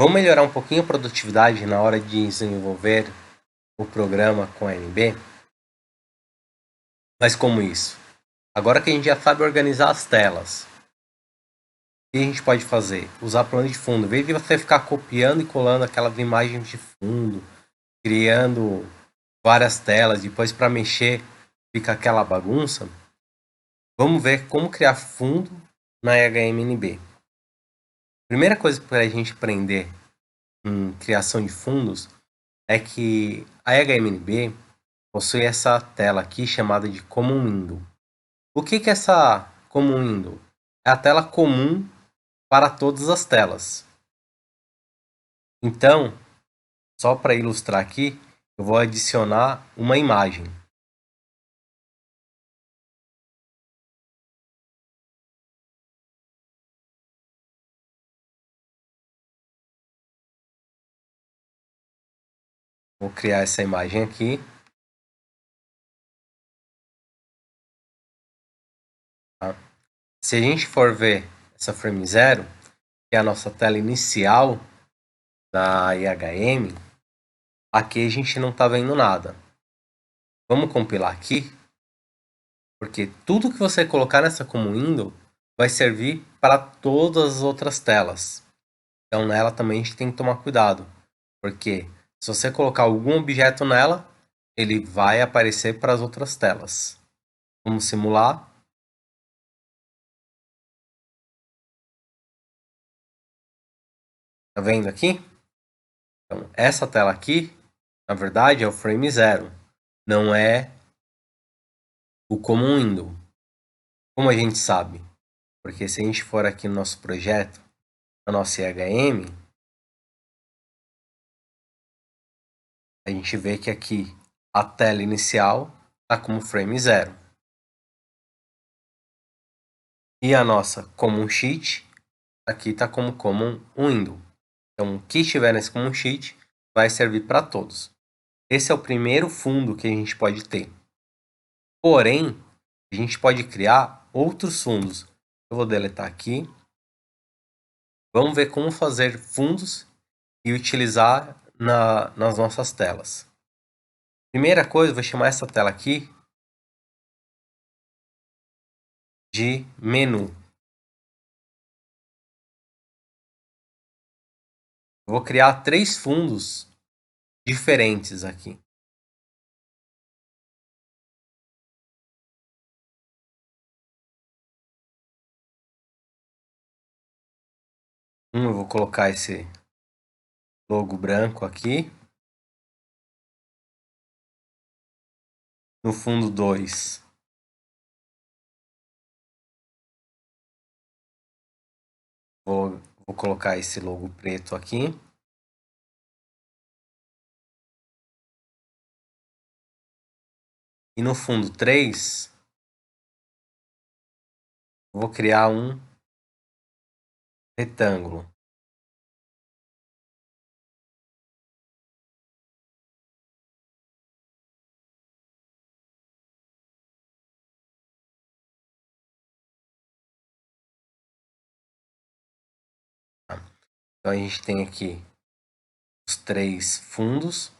Vamos melhorar um pouquinho a produtividade na hora de desenvolver o programa com a NB? Mas como isso? Agora que a gente já sabe organizar as telas, o que a gente pode fazer? Usar plano de fundo. Em vez de você ficar copiando e colando aquelas imagens de fundo, criando várias telas, depois para mexer fica aquela bagunça, vamos ver como criar fundo na HMNB. Primeira coisa para a gente aprender em criação de fundos é que a HMNB possui essa tela aqui chamada de Common Window. O que é essa Common Window? É a tela comum para todas as telas. Então, só para ilustrar aqui, eu vou adicionar uma imagem. Vou criar essa imagem aqui. Tá? Se a gente for ver essa frame 0, que é a nossa tela inicial da IHM, aqui a gente não está vendo nada. Vamos compilar aqui, porque tudo que você colocar nessa Common Window vai servir para todas as outras telas. Então nela também a gente tem que tomar cuidado, porque se você colocar algum objeto nela, ele vai aparecer para as outras telas. Vamos simular. Tá vendo aqui? Então, essa tela aqui, na verdade, é o frame 0, não é o Common Window. Como a gente sabe? Porque se a gente for aqui no nosso projeto, na nossa IHM, a gente vê que aqui a tela inicial está como frame 0. E a nossa Common Sheet aqui está como Common Window. Então, o que estiver nesse Common Sheet vai servir para todos. Esse é o primeiro fundo que a gente pode ter. Porém, a gente pode criar outros fundos. Eu vou deletar aqui. Vamos ver como fazer fundos e utilizar nas nossas telas. Primeira coisa, eu vou chamar essa tela aqui de menu. Eu vou criar 3 fundos diferentes aqui. Eu vou colocar esse logo branco aqui. No fundo 2, vou colocar esse logo preto aqui. E no fundo 3, vou criar um retângulo. Então a gente tem aqui os 3 fundos.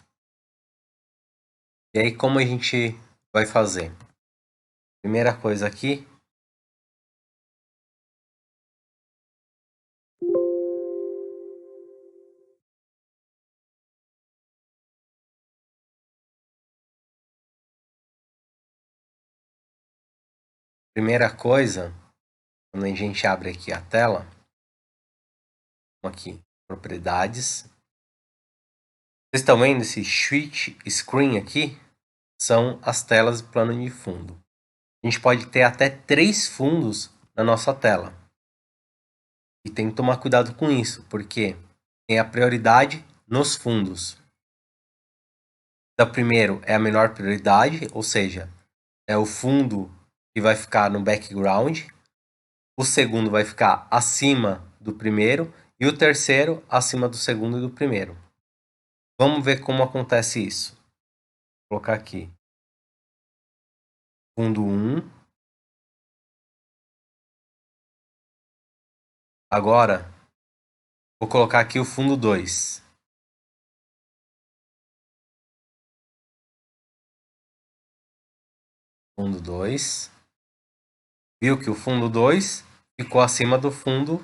E aí como a gente vai fazer? Primeira coisa aqui, quando a gente abre aqui a tela, aqui, propriedades. Vocês estão vendo esse switch screen aqui? São as telas de plano de fundo. A gente pode ter até 3 fundos na nossa tela. E tem que tomar cuidado com isso, porque tem a prioridade nos fundos. Então, primeiro é a menor prioridade, ou seja, é o fundo que vai ficar no background. O segundo vai ficar acima do primeiro e o terceiro acima do segundo e do primeiro. Vamos ver como acontece isso. Vou colocar aqui. Fundo 1. Agora, Vou colocar aqui o fundo 2. Fundo 2. Viu que o fundo 2 ficou acima do fundo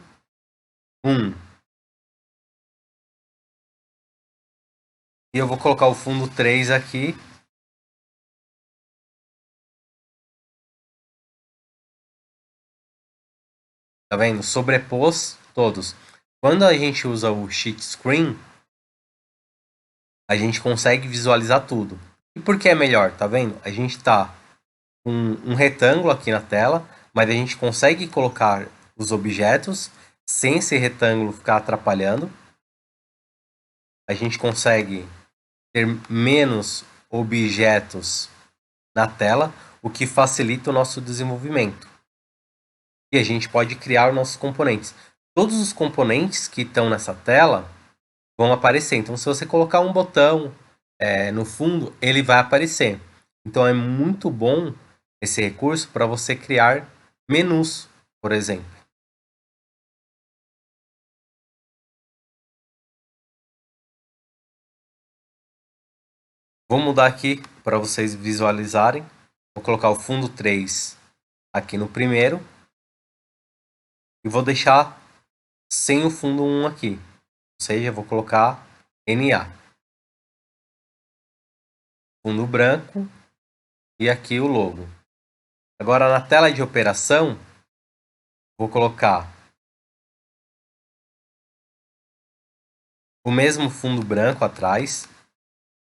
1. E eu vou colocar o fundo 3 aqui. Tá vendo? Sobrepôs todos. Quando a gente usa o Sheet Screen, a gente consegue visualizar tudo. E por que é melhor? Tá vendo? A gente tá com um retângulo aqui na tela, mas a gente consegue colocar os objetos sem esse retângulo ficar atrapalhando. A gente consegue ter menos objetos na tela, o que facilita o nosso desenvolvimento. E a gente pode criar os nossos componentes. Todos os componentes que estão nessa tela vão aparecer. Então, se você colocar um botão no fundo, ele vai aparecer. Então, é muito bom esse recurso para você criar menus, por exemplo. Vou mudar aqui para vocês visualizarem. Vou colocar o fundo 3 aqui no primeiro. E vou deixar sem o fundo 1 aqui. Ou seja, vou colocar NA. Fundo branco e aqui o logo. Agora na tela de operação, vou colocar o mesmo fundo branco atrás.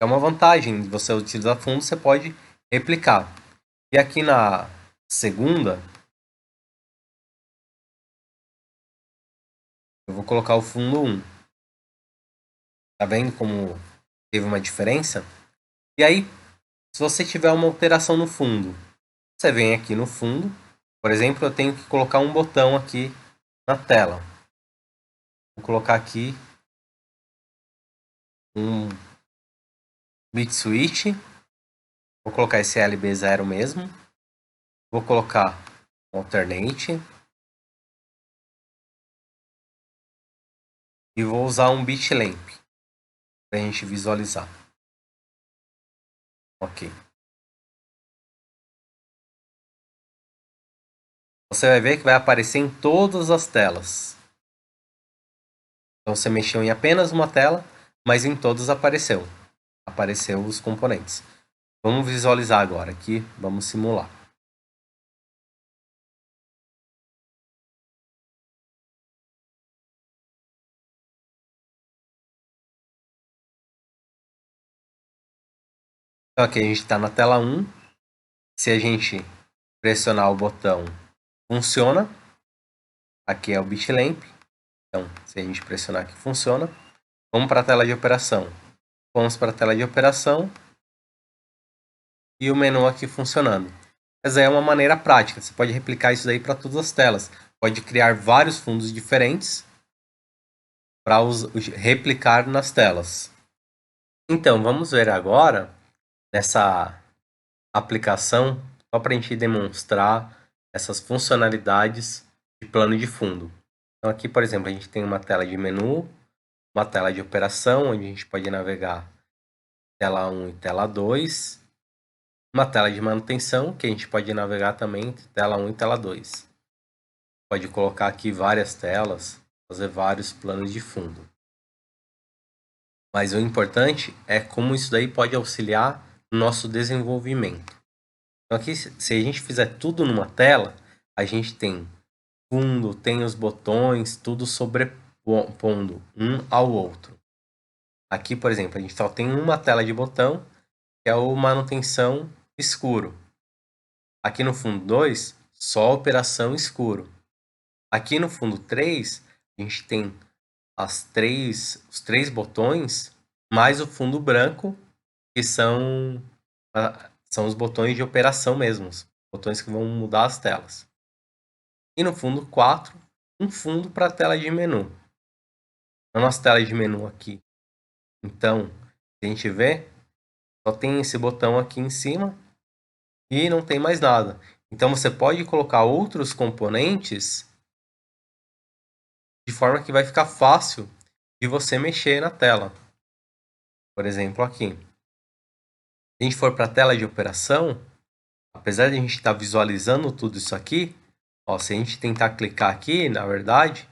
É uma vantagem de você utilizar fundo, você pode replicar. E aqui na segunda, eu vou colocar o fundo 1. Tá vendo como teve uma diferença? E aí, se você tiver uma alteração no fundo, você vem aqui no fundo. Por exemplo, eu tenho que colocar um botão aqui na tela. Vou colocar aqui um bit switch. Vou colocar esse LB0 mesmo. Vou colocar um alternate. E vou usar um bit lamp para a gente visualizar. Ok. Você vai ver que vai aparecer em todas as telas. Então você mexeu em apenas uma tela, mas em todas apareceu. Apareceu os componentes. Vamos visualizar agora aqui, vamos simular. Então aqui a gente está na tela 1. Se a gente pressionar o botão, funciona. Aqui é o bitlamp. Então, se a gente pressionar aqui, funciona. Vamos para a tela de operação. Vamos para a tela de operação. E o menu aqui funcionando. Essa é uma maneira prática. Você pode replicar isso daí para todas as telas. Pode criar vários fundos diferentes para replicar nas telas. Então, vamos ver agora nessa aplicação, só para a gente demonstrar essas funcionalidades de plano de fundo. Então, aqui, por exemplo, a gente tem uma tela de menu, uma tela de operação, onde a gente pode navegar tela 1 e tela 2, uma tela de manutenção, que a gente pode navegar também entre tela 1 e tela 2. Pode colocar aqui várias telas, fazer vários planos de fundo. Mas o importante é como isso daí pode auxiliar no nosso desenvolvimento. Então aqui, se a gente fizer tudo numa tela, a gente tem fundo, tem os botões, tudo sobrepondo um ao outro. Aqui, por exemplo, a gente só tem uma tela de botão, que é o manutenção escuro. Aqui no fundo 2, só operação escuro. Aqui no fundo 3, a gente tem os três botões, mais o fundo branco, que são os botões de operação mesmo, os botões que vão mudar as telas. E no fundo 4, um fundo para a tela de menu. Na nossa tela de menu aqui, então, se a gente vê, só tem esse botão aqui em cima e não tem mais nada. Então você pode colocar outros componentes de forma que vai ficar fácil de você mexer na tela. Por exemplo, aqui. Se a gente for para a tela de operação, apesar de a gente estar visualizando tudo isso aqui, ó, se a gente tentar clicar aqui, na verdade,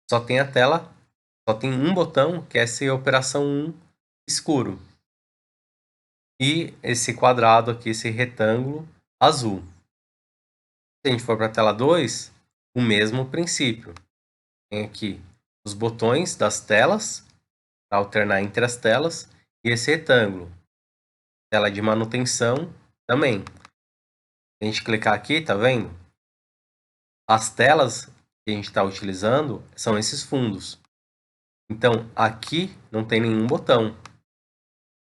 só tem a tela, só tem um botão, que é esse operação 1 escuro. E esse quadrado aqui, esse retângulo azul. Se a gente for para a tela 2, o mesmo princípio. Tem aqui os botões das telas, para alternar entre as telas, e esse retângulo. Tela de manutenção também. Se a gente clicar aqui, tá vendo? As telas que a gente está utilizando são esses fundos. Então, aqui não tem nenhum botão, não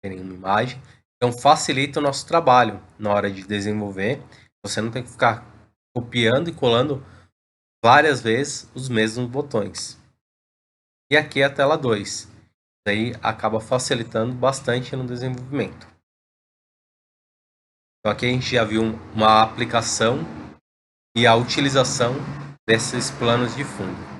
tem nenhuma imagem. Então, facilita o nosso trabalho na hora de desenvolver. Você não tem que ficar copiando e colando várias vezes os mesmos botões. E aqui é a tela 2. Daí acaba facilitando bastante no desenvolvimento. Então, aqui a gente já viu uma aplicação e a utilização desses planos de fundo.